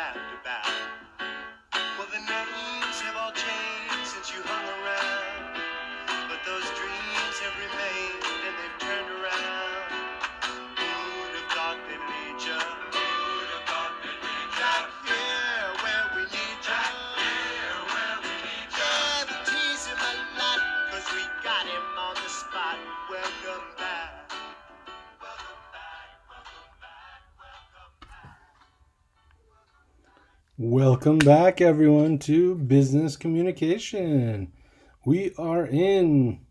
back to back. Well, the names have all changed since you hung around, but those dreams have remained and they've turned around. Who'd have thought they'd lead ya? Who'd have thought they'd lead ya? Back here where we need ya. Back here where we need ya. Yeah, we tease him a lot, 'cause we got him on the spot. Welcome back. Welcome back. Welcome back. Welcome back. Welcome back, everyone, to Business Communication. We are in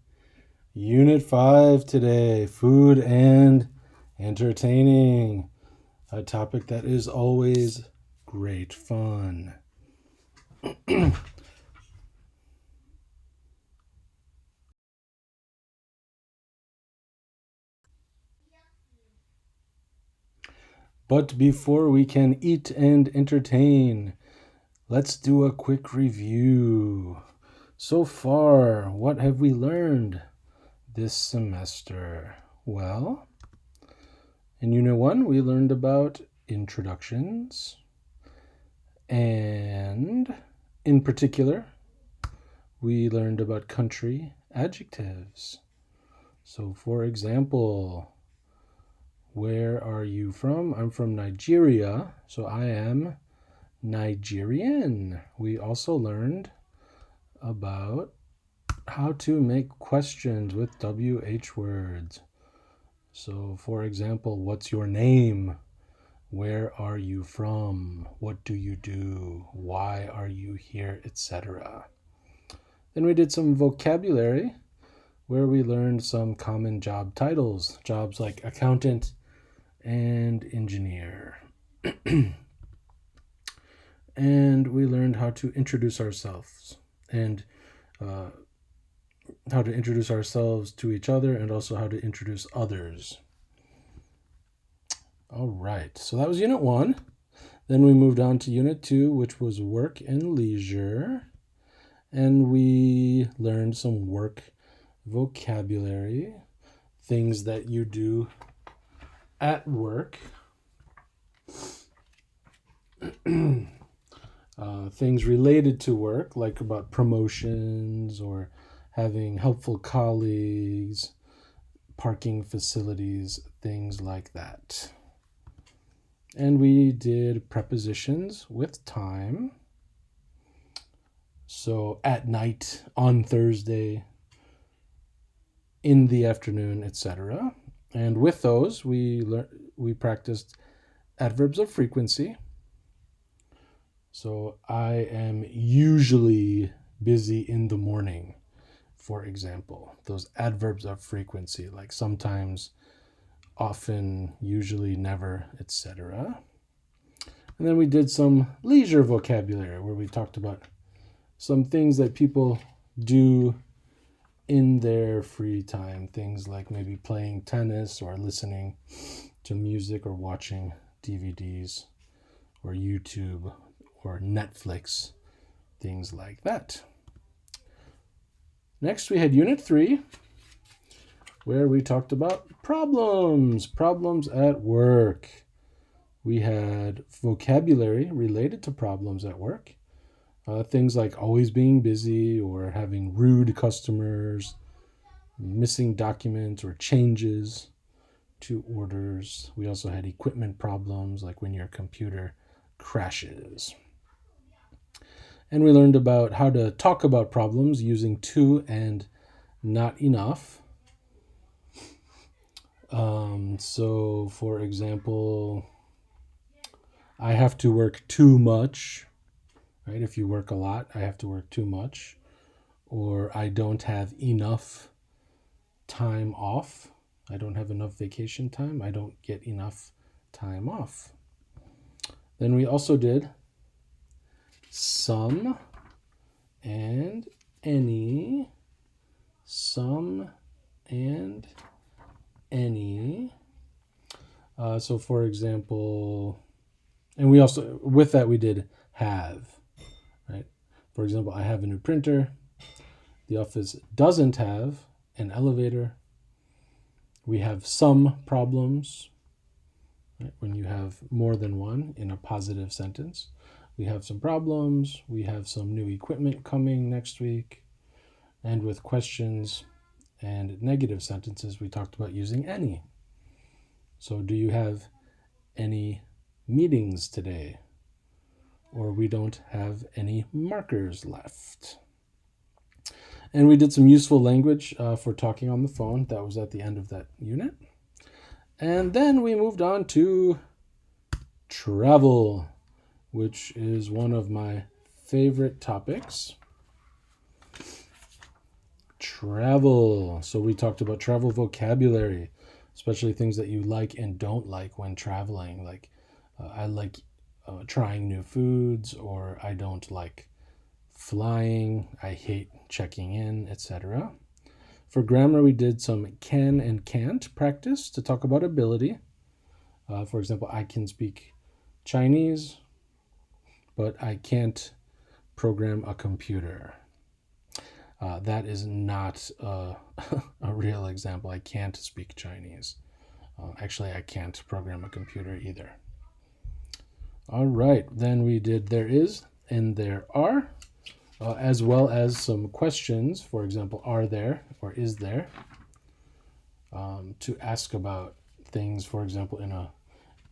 Unit 5 today, food and entertaining, a topic that is always great fun. But before we can eat and entertain, let's do a quick review. So far, what have we learned this semester? Well, in Unit 1, we learned about introductions, and in particular, we learned about country adjectives. So, for example, where are you from? I'm from Nigeria, so I am Nigerian. We also learned about how to make questions with WH words. So, for example, what's your name? Where are you from? What do you do? Why are you here? Etc. Then we did some vocabulary where we learned some common job titles, jobs like accountant and engineer. And we learned how to introduce ourselves and how to introduce ourselves to each other and also how to introduce others. All right, so that was Unit 1. Then we moved on to Unit 2, which was work and leisure. And we learned some work vocabulary, things that you do at work. Things related to work, like about promotions or having helpful colleagues, parking facilities, things like that. And we did prepositions with time. So at night, on Thursday, in the afternoon, etc. And with those, we practiced adverbs of frequency. So I am usually busy in the morning, for example. Those adverbs of frequency, like sometimes, often, usually, never, etc. And then we did some leisure vocabulary where we talked about some things that people do in their free time. Things like maybe playing tennis or listening to music or watching DVDs or YouTube or Netflix, things like that. Next, we had Unit 3, where we talked about problems at work. We had vocabulary related to problems at work. Things like always being busy or having rude customers, missing documents or changes to orders. We also had equipment problems, like when your computer crashes. And we learned about how to talk about problems using to and not enough. So, for example, I have to work too much. Right? If you work a lot, I have to work too much. Or I don't have enough time off. I don't have enough vacation time. I don't get enough time off. Then we also did some and any. Some and any. So for example, and we also, with that we did have. Right? For example, I have a new printer. The office doesn't have an elevator. We have some problems. right? When you have more than one in a positive sentence. We have some problems. We have some new equipment coming next week. And with questions and negative sentences, we talked about using any. So, do you have any meetings today? Or we don't have any markers left. And we did some useful language for talking on the phone. That was at the end of that unit. And then we moved on to travel, which is one of my favorite topics. Travel. So we talked about travel vocabulary, especially things that you like and don't like when traveling. Like I like trying new foods, or I don't like flying. I hate checking in, etc. For grammar, we did some can and can't practice to talk about ability. For example, I can speak Chinese, but I can't program a computer. That is not a real example. I can't speak Chinese. Actually, I can't program a computer either. All right, then we did there is and there are, as well as some questions. For example, are there or is there? To ask about things. For example,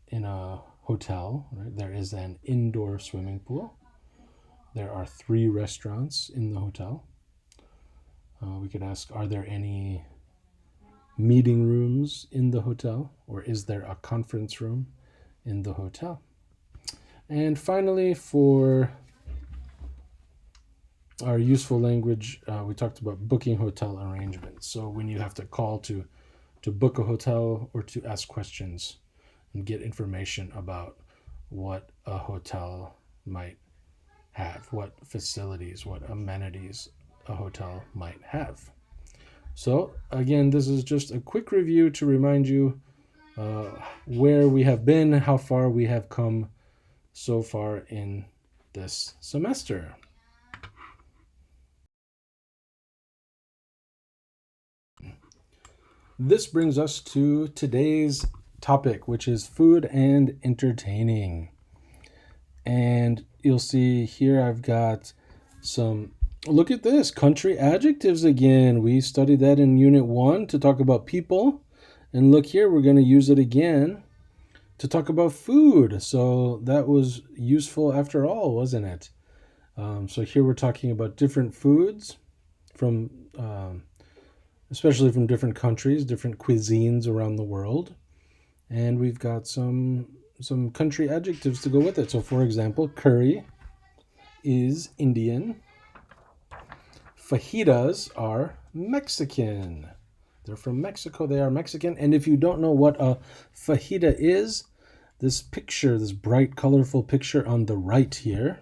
in a hotel, right, there is an indoor swimming pool. There are 3 restaurants in the hotel. We could ask, are there any meeting rooms in the hotel? Or is there a conference room in the hotel? And finally, for our useful language, we talked about booking hotel arrangements. So when you have to call to book a hotel or to ask questions and get information about what a hotel might have, what facilities, what amenities a hotel might have. So again, this is just a quick review to remind you where we have been, how far we have come so far in this semester. This brings us to today's topic, which is food and entertaining. And you'll see here I've got some, look at this, country adjectives again. We studied that in Unit 1 to talk about people. And look here, we're going to use it again to talk about food. So that was useful after all, wasn't it? So here we're talking about different foods from, especially from different countries, different cuisines around the world. And we've got some country adjectives to go with it. So for example, curry is Indian. Fajitas are Mexican. They're from Mexico. They are Mexican. And if you don't know what a fajita is, this picture, this bright, colorful picture on the right here,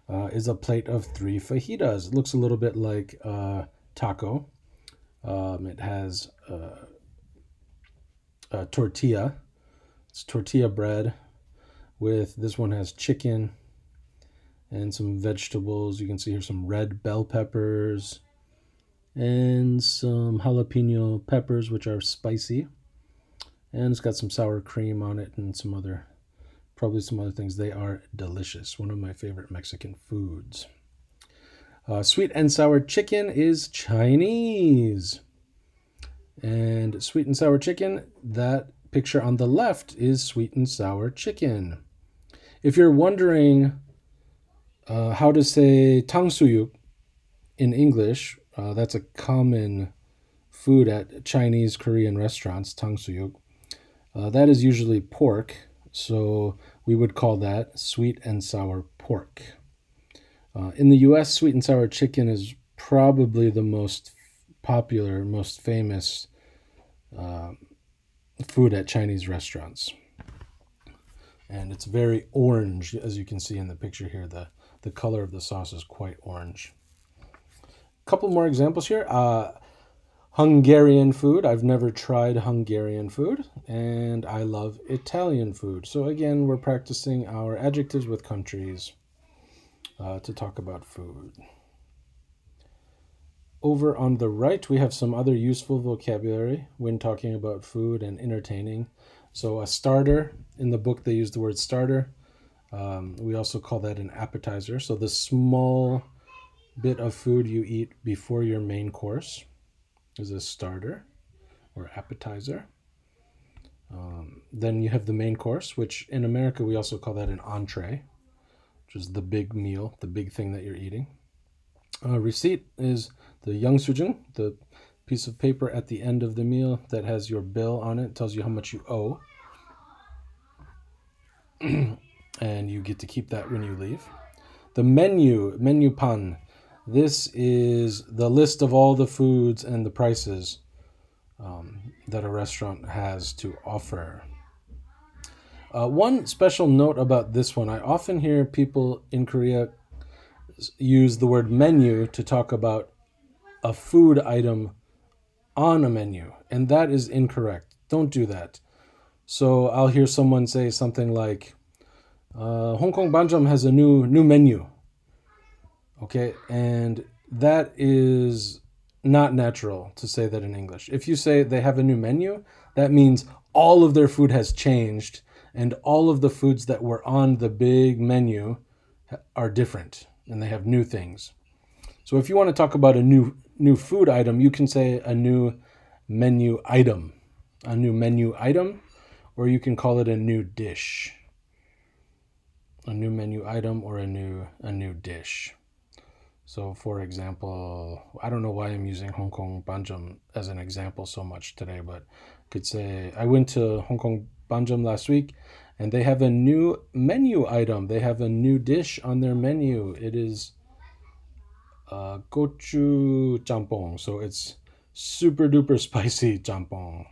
is a plate of 3 fajitas. It looks a little bit like a taco. It has a tortilla. It's tortilla bread with, this one has chicken and some vegetables. You can see here some red bell peppers and some jalapeno peppers, which are spicy. And it's got some sour cream on it and probably some other things. They are delicious. One of my favorite Mexican foods. Sweet and sour chicken is Chinese. And sweet and sour chicken, that picture on the left is sweet and sour chicken. If you're wondering how to say tangsuyuk in English, that's a common food at Chinese, Korean restaurants, tangsuyuk. That is usually pork, so we would call that sweet and sour pork. In the US, sweet and sour chicken is probably the most popular, most famous food at Chinese restaurants. And it's very orange, as you can see in the picture here. The color of the sauce is quite orange. A couple more examples here. Hungarian food. I've never tried Hungarian food, and I love Italian food. So again, we're practicing our adjectives with countries to talk about food. Over on the right, we have some other useful vocabulary when talking about food and entertaining. So a starter, in the book they use the word starter. We also call that an appetizer. So the small bit of food you eat before your main course is a starter or appetizer. Then you have the main course, which in America we also call that an entree, which is the big meal, the big thing that you're eating. Receipt is the 영수증, the piece of paper at the end of the meal that has your bill on it, tells you how much you owe. And you get to keep that when you leave. The menu pan. This is the list of all the foods and the prices that a restaurant has to offer. One special note about this one, I often hear people in Korea use the word menu to talk about a food item on a menu, and that is incorrect. Don't do that. So I'll hear someone say something like, Hong Kong Banjam has a new menu. Okay, and that is not natural to say that in English. If you say they have a new menu, that means all of their food has changed and all of the foods that were on the big menu are different and they have new things. So if you want to talk about a new food item, you can say a new menu item, or you can call it a new dish. A new menu item or a new dish. So, for example, I don't know why I'm using Hong Kong Banjam as an example so much today, but I could say I went to Hong Kong Banjam last week, and they have a new menu item. They have a new dish on their menu. It is gochu jampong. So it's super duper spicy jampong.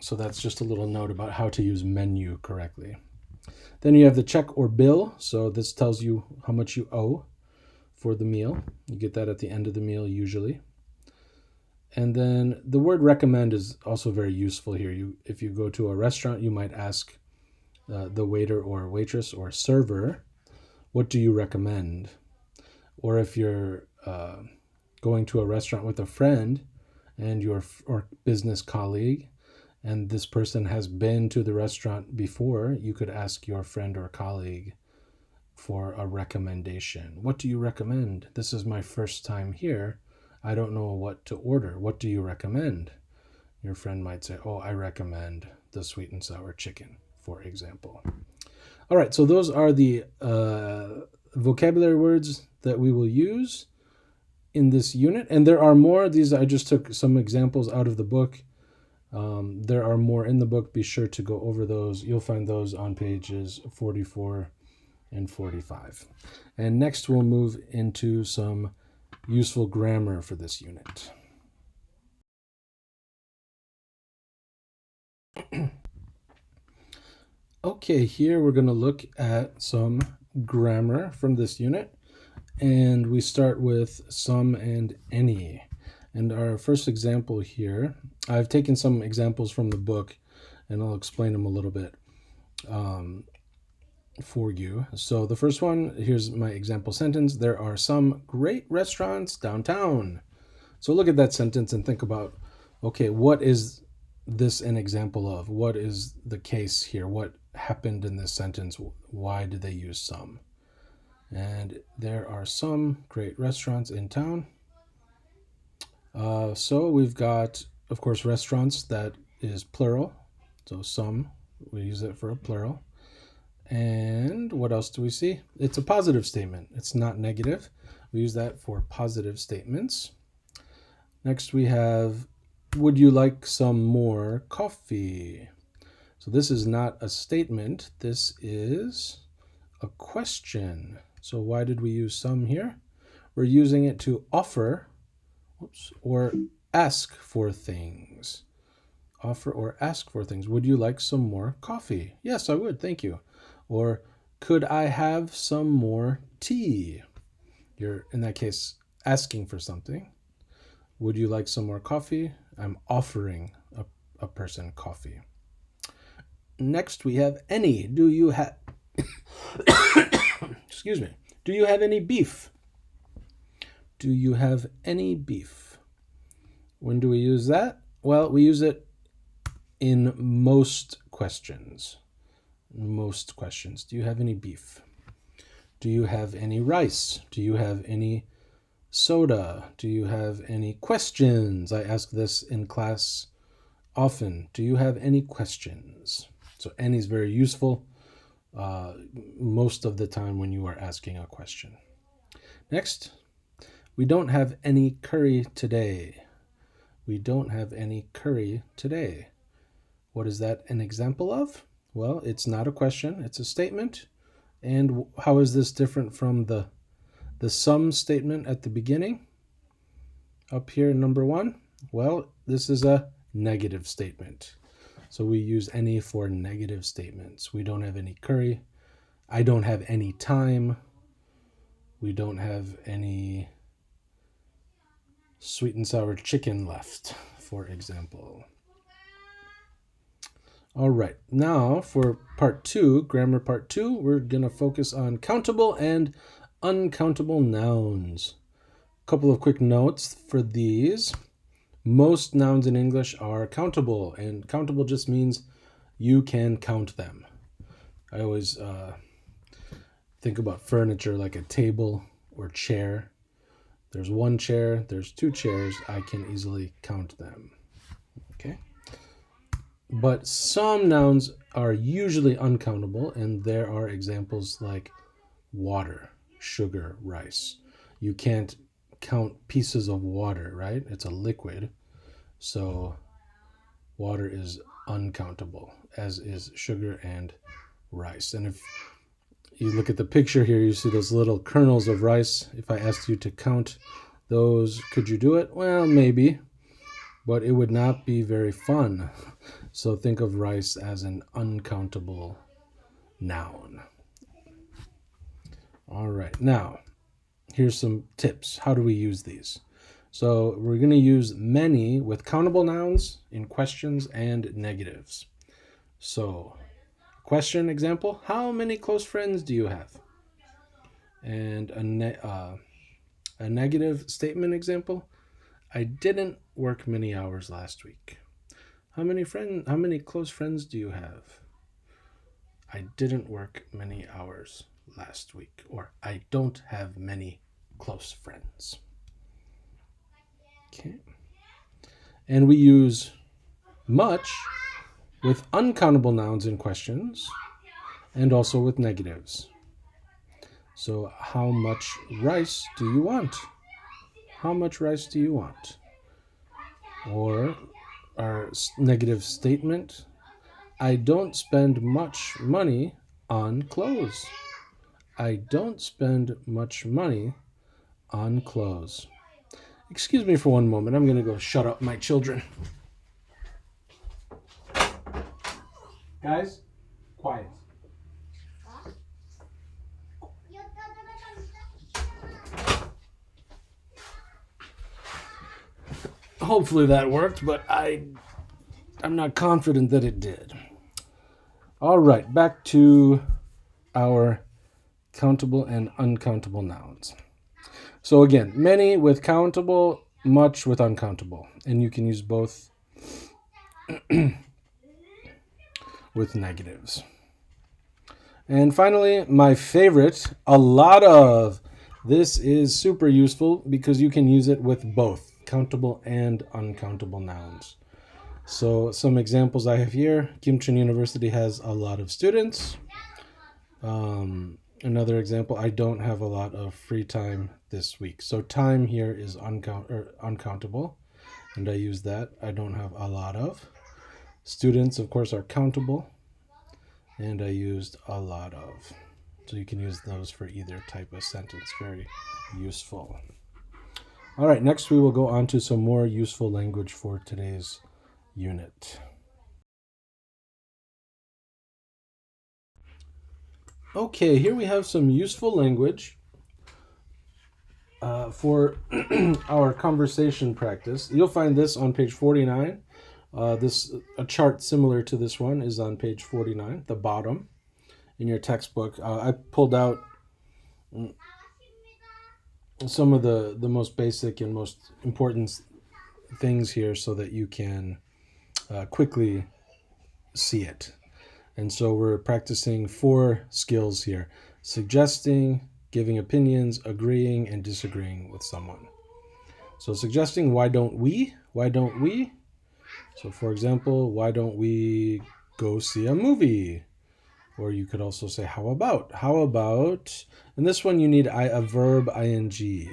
So that's just a little note about how to use menu correctly. Then you have the check or bill. So this tells you how much you owe for the meal. You get that at the end of the meal usually. And then the word recommend is also very useful here. If you go to a restaurant, you might ask the waiter or waitress or server, what do you recommend? Or if you're going to a restaurant with a friend and your or business colleague, and this person has been to the restaurant before, you could ask your friend or colleague for a recommendation. What do you recommend? This is my first time here. I don't know what to order. What do you recommend? Your friend might say, oh, I recommend the sweet and sour chicken, for example. All right, so those are the vocabulary words that we will use in this unit. And there are more. These, I just took some examples out of the book. There are more in the book. Be sure to go over those. You'll find those on pages 44 and 45. And next we'll move into some useful grammar for this unit. Okay, here we're going to look at some grammar from this unit. And we start with some and any. And our first example here, I've taken some examples from the book and I'll explain them a little bit for you. So the first one, here's my example sentence. There are some great restaurants downtown. So look at that sentence and think about, okay, what is this an example of? What is the case here? What happened in this sentence? Why did they use some? And there are some great restaurants in town. So we've got, of course, restaurants, that is plural. So some, we use it for a plural. And what else do we see? It's a positive statement. It's not negative. We use that for positive statements. Next we have, would you like some more coffee? So this is not a statement. This is a question. So why did we use some here? We're using it to offer or ask for things. Offer or ask for things. Would you like some more coffee? Yes, I would. Thank you. Or could I have some more tea? You're, in that case, asking for something. Would you like some more coffee? I'm offering a person coffee. Next, we have any. Do you have... Excuse me. Do you have any beef? Do you have any beef? When do we use that? Well, we use it in most questions. Most questions. Do you have any beef? Do you have any rice? Do you have any soda? Do you have any questions? I ask this in class often. Do you have any questions? So any is very useful most of the time when you are asking a question. Next, we don't have any curry today. We don't have any curry today. What is that an example of? Well, it's not a question, it's a statement. And how is this different from the sum statement at the beginning? Up here, number 1. Well, this is a negative statement. So we use any for negative statements. We don't have any curry. I don't have any time. We don't have any sweet and sour chicken left, for example. All right, now for part 2, grammar part 2, we're going to focus on countable and uncountable nouns. A couple of quick notes for these. Most nouns in English are countable, and countable just means you can count them. I always think about furniture like a table or chair. There's one chair, there's 2 chairs, I can easily count them. Okay? But some nouns are usually uncountable, and there are examples like water, sugar, rice. You can't count pieces of water, right? It's a liquid. So water is uncountable, as is sugar and rice. And if you look at the picture here, you see those little kernels of rice. If I asked you to count those, could you do it? Well, maybe, but it would not be very fun. So think of rice as an uncountable noun. All right, now here's some tips. How do we use these? So we're going to use many with countable nouns in questions and negatives. So question example, how many close friends do you have? And a negative statement example, I didn't work many hours last week. How many close friends do you have? I didn't work many hours last week. Or I don't have many close friends. Okay. And we use much with uncountable nouns in questions and also with negatives. So how much rice do you want? How much rice do you want? Or our negative statement, I don't spend much money on clothes. I don't spend much money on clothes. Excuse me for one moment. I'm going to go shut up my children. Guys, quiet. Hopefully that worked, but I'm not confident that it did. All right, back to our countable and uncountable nouns. So again, many with countable, much with uncountable. And you can use both with negatives. And finally, my favorite, a lot of. This is super useful because you can use it with both countable and uncountable nouns. So some examples I have here. Kim Chun University has a lot of students. Another example, I don't have a lot of free time this week. So time here is uncountable, and I use that. I don't have a lot of. Students, of course, are countable, and I used a lot of. So you can use those for either type of sentence. Very useful. All right, next we will go on to some more useful language for today's unit. Okay, here we have some useful language for our conversation practice. You'll find this on page 49. A chart similar to this one is on page 49, the bottom in your textbook. I pulled out some of the most basic and most important things here so that you can quickly see it. And so we're practicing 4 skills here: suggesting, giving opinions, agreeing, and disagreeing with someone. So suggesting, why don't we? Why don't we? So for example, why don't we go see a movie? Or you could also say, how about? How about? And this one you need a verb ing.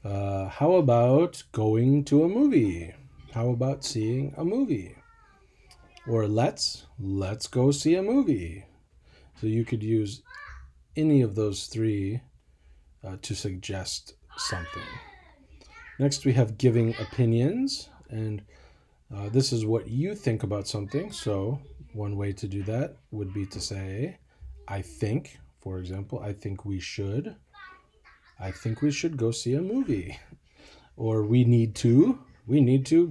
How about going to a movie? How about seeing a movie? Or let's go see a movie. So you could use any of those 3 to suggest something. Next, we have giving opinions, and this is what you think about something. So one way to do that would be to say, I think, for example, I think we should go see a movie. Or we need to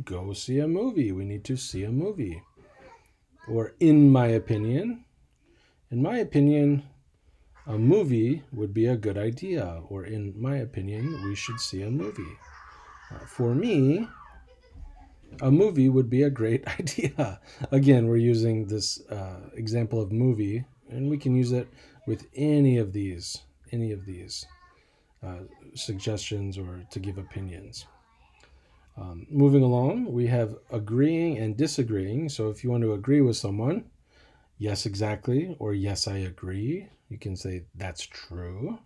go see a movie. We need to see a movie. Or in my opinion, a movie would be a good idea. Or in my opinion, we should see a movie. For me, a movie would be a great idea. Again, we're using this example of movie, and we can use it with any of these suggestions or to give opinions. Moving along, we have agreeing and disagreeing. So if you want to agree with someone, yes, exactly, or yes, I agree. You can say that's true,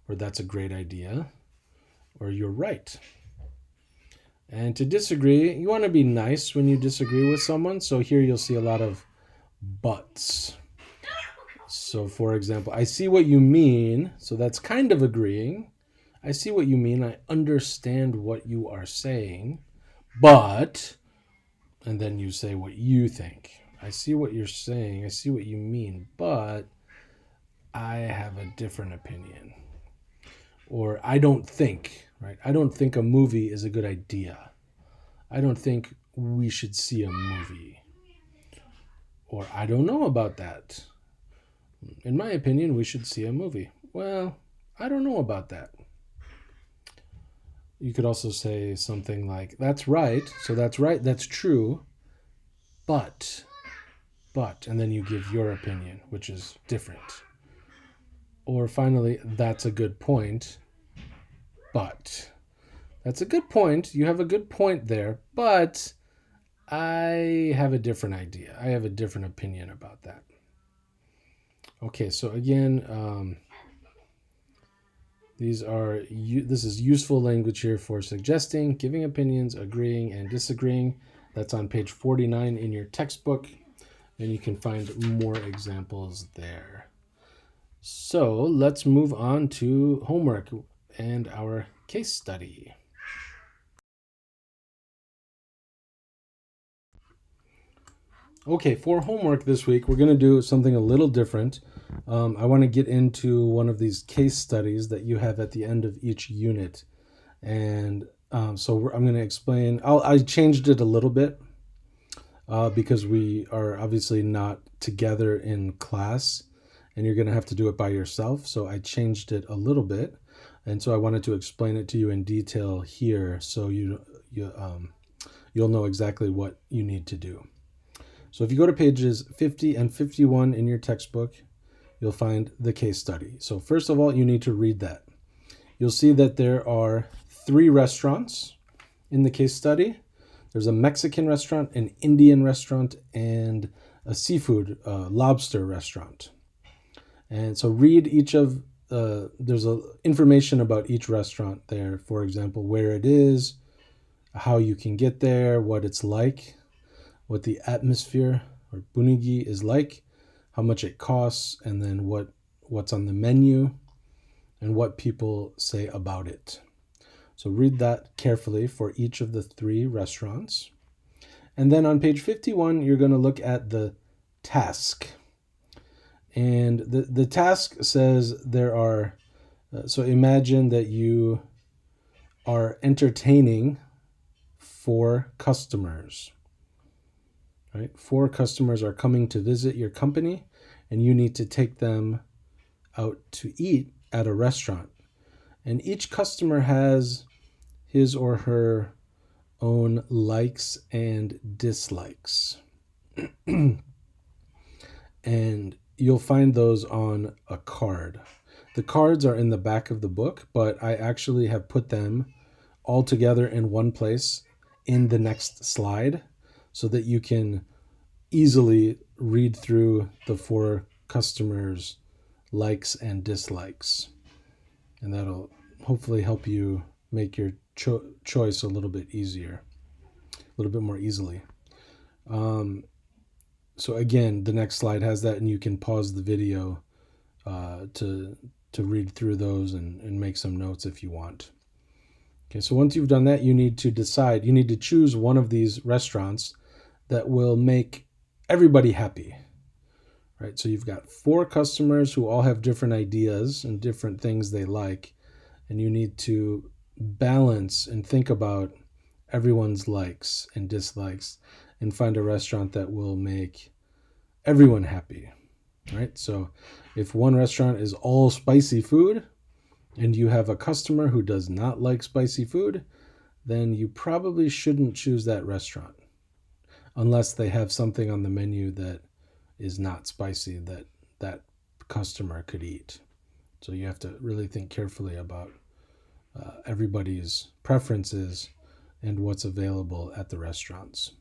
or that's a great idea, or you're right. And to disagree, you want to be nice when you disagree with someone. So here you'll see a lot of buts. So for example, I see what you mean. So that's kind of agreeing. I see what you mean. I understand what you are saying, but, and then you say what you think. I see what you're saying. I see what you mean, but I have a different opinion. Or I don't think, right? I don't think a movie is a good idea. I don't think we should see a movie. Or I don't know about that. In my opinion, we should see a movie. Well, I don't know about that. You could also say something like, that's right. So that's right. That's true. But, and then you give your opinion, which is different. Or finally, that's a good point. But that's a good point. You have a good point there. But I have a different idea. I have a different opinion about that. Okay, so again, this is useful language here for suggesting, giving opinions, agreeing, and disagreeing. That's on page 49 in your textbook, and you can find more examples there. So let's move on to homework and our case study. Okay, for homework this week, we're going to do something a little different. I want to get into one of these case studies that you have at the end of each unit. And so I'm going to explain. I changed it a little bit because we are obviously not together in class, and you're going to have to do it by yourself. So I changed it a little bit. And so I wanted to explain it to you in detail here so you'll know exactly what you need to do. So if you go to pages 50 and 51 in your textbook, you'll find the case study. So first of all, you need to read that. You'll see that there are 3 restaurants in the case study. There's a Mexican restaurant, an Indian restaurant, and a seafood lobster restaurant. And so read each of there's information about each restaurant there. For example, where it is, how you can get there, what it's like, what the atmosphere or bunigi is like, how much it costs, and then what's on the menu and what people say about it. So read that carefully for each of the 3 restaurants. And then on page 51, you're going to look at the task. And the task says there are, so imagine that you are entertaining 4 customers. Right? 4 customers are coming to visit your company, and you need to take them out to eat at a restaurant. And each customer has his or her own likes and dislikes. And you'll find those on a card. The cards are in the back of the book, but I actually have put them all together in one place in the next slide so that you can easily read through the 4 customers' likes and dislikes. And that'll hopefully help you make your choice a little bit easier, a little bit more easily. So again, the next slide has that, and you can pause the video to read through those and make some notes if you want. Okay, so once you've done that, you need to decide. You need to choose one of these restaurants that will make everybody happy. Right? So you've got 4 customers who all have different ideas and different things they like, and you need to balance and think about everyone's likes and dislikes and find a restaurant that will make everyone happy. Right? So if one restaurant is all spicy food and you have a customer who does not like spicy food, then you probably shouldn't choose that restaurant unless they have something on the menu that is not spicy that that customer could eat. So you have to really think carefully about everybody's preferences and what's available at the restaurants.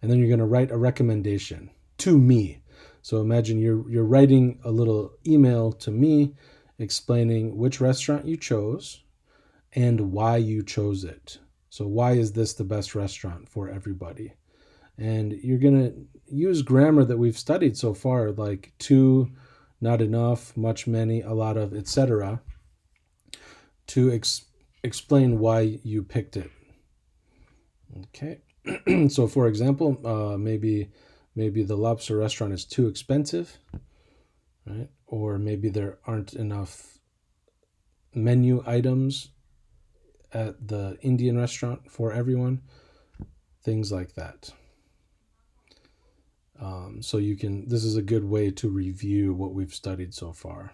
And then you're going to write a recommendation to me. So imagine you're writing a little email to me explaining which restaurant you chose and why you chose it. So why is this the best restaurant for everybody? And you're going to use grammar that we've studied so far, like to, not enough, much, many, a lot of, etc., to explain why you picked it. Okay. So for example, maybe the lobster restaurant is too expensive, right? Or maybe there aren't enough menu items at the Indian restaurant for everyone, things like that. So this is a good way to review what we've studied so far.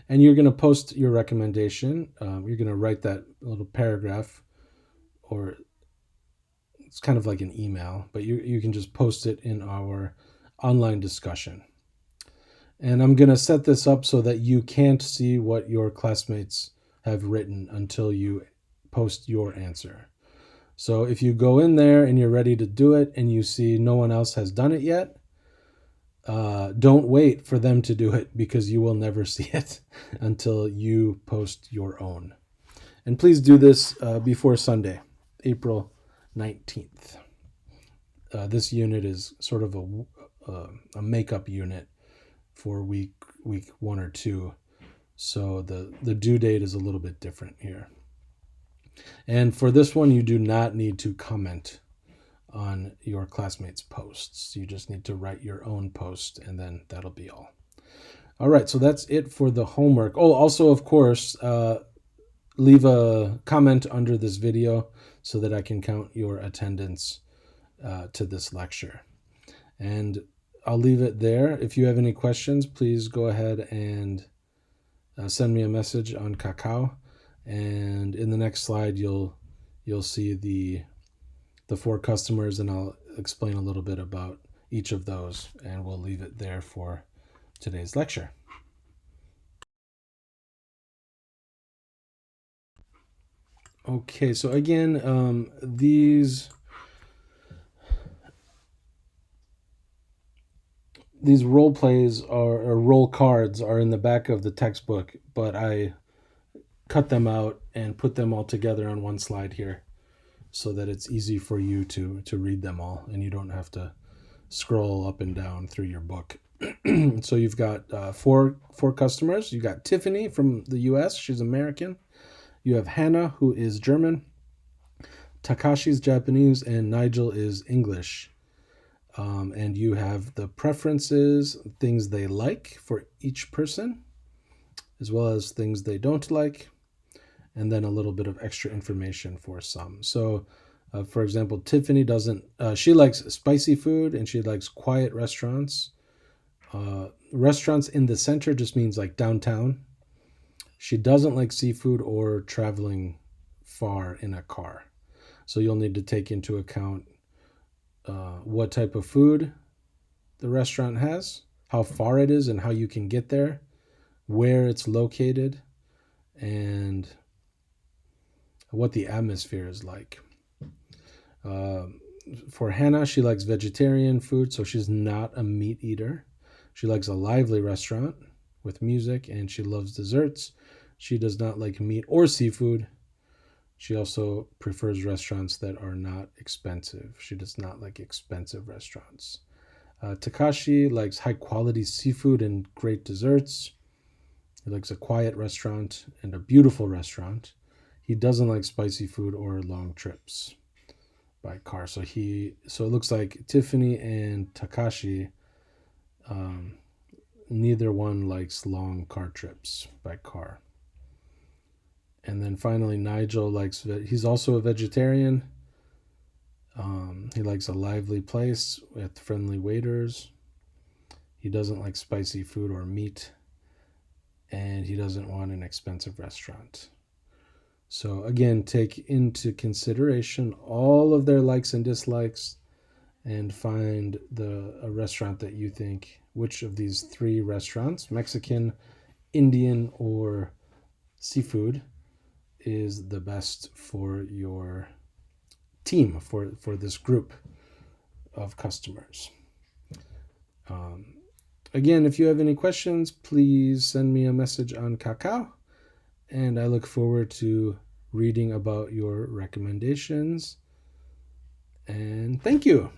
And you're going to post your recommendation. You're going to write that little paragraph, or it's kind of like an email, but you can just post it in our online discussion. And I'm going to set this up so that you can't see what your classmates have written until you post your answer. So if you go in there and you're ready to do it and you see no one else has done it yet, don't wait for them to do it, because you will never see it until you post your own. And please do this before Sunday, April 19th. This unit is sort of a makeup unit for week 1 or 2. So the due date is a little bit different here. And for this one, you do not need to comment on your classmates' posts. You just need to write your own post, and then that'll be all. All right, so that's it for the homework. Oh, also, of course, leave a comment under this video so that I can count your attendance to this lecture. And I'll leave it there. If you have any questions, please go ahead and send me a message on Kakao. And in the next slide, you'll see the 4 customers, and I'll explain a little bit about each of those, and we'll leave it there for today's lecture. Okay, so again, these role plays or role cards are in the back of the textbook, but I cut them out and put them all together on one slide here so that it's easy for you to read them all and you don't have to scroll up and down through your book. So you've got 4 customers. You got Tiffany from the US, she's American. You have Hannah, who is German. Takashi's Japanese, and Nigel is English. And you have the preferences, things they like for each person, as well as things they don't like, and then a little bit of extra information for some. So, for example, Tiffany she likes spicy food and she likes quiet restaurants. Restaurants in the center just means like downtown. She doesn't like seafood or traveling far in a car. So you'll need to take into account what type of food the restaurant has, how far it is and how you can get there, where it's located, and what the atmosphere is like. Uh, for Hannah, she likes vegetarian food, so she's not a meat eater. She likes a lively restaurant with music, and she loves desserts. She does not like meat or seafood. She also prefers restaurants that are not expensive. She does not like expensive restaurants. Takashi likes high quality seafood and great desserts. He likes a quiet restaurant and a beautiful restaurant. He doesn't like spicy food or long trips by car. So it looks like Tiffany and Takashi, um, neither one likes long car trips by car. And then finally, Nigel likes. He's also a vegetarian. He likes a lively place with friendly waiters. He doesn't like spicy food or meat, and he doesn't want an expensive restaurant. So again, take into consideration all of their likes and dislikes, and find a restaurant that you think, which of these three restaurants, Mexican, Indian, or seafood, is the best for your team, for this group of customers. Um, Again, if you have any questions, please send me a message on Kakao, and I look forward to reading about your recommendations. And thank you.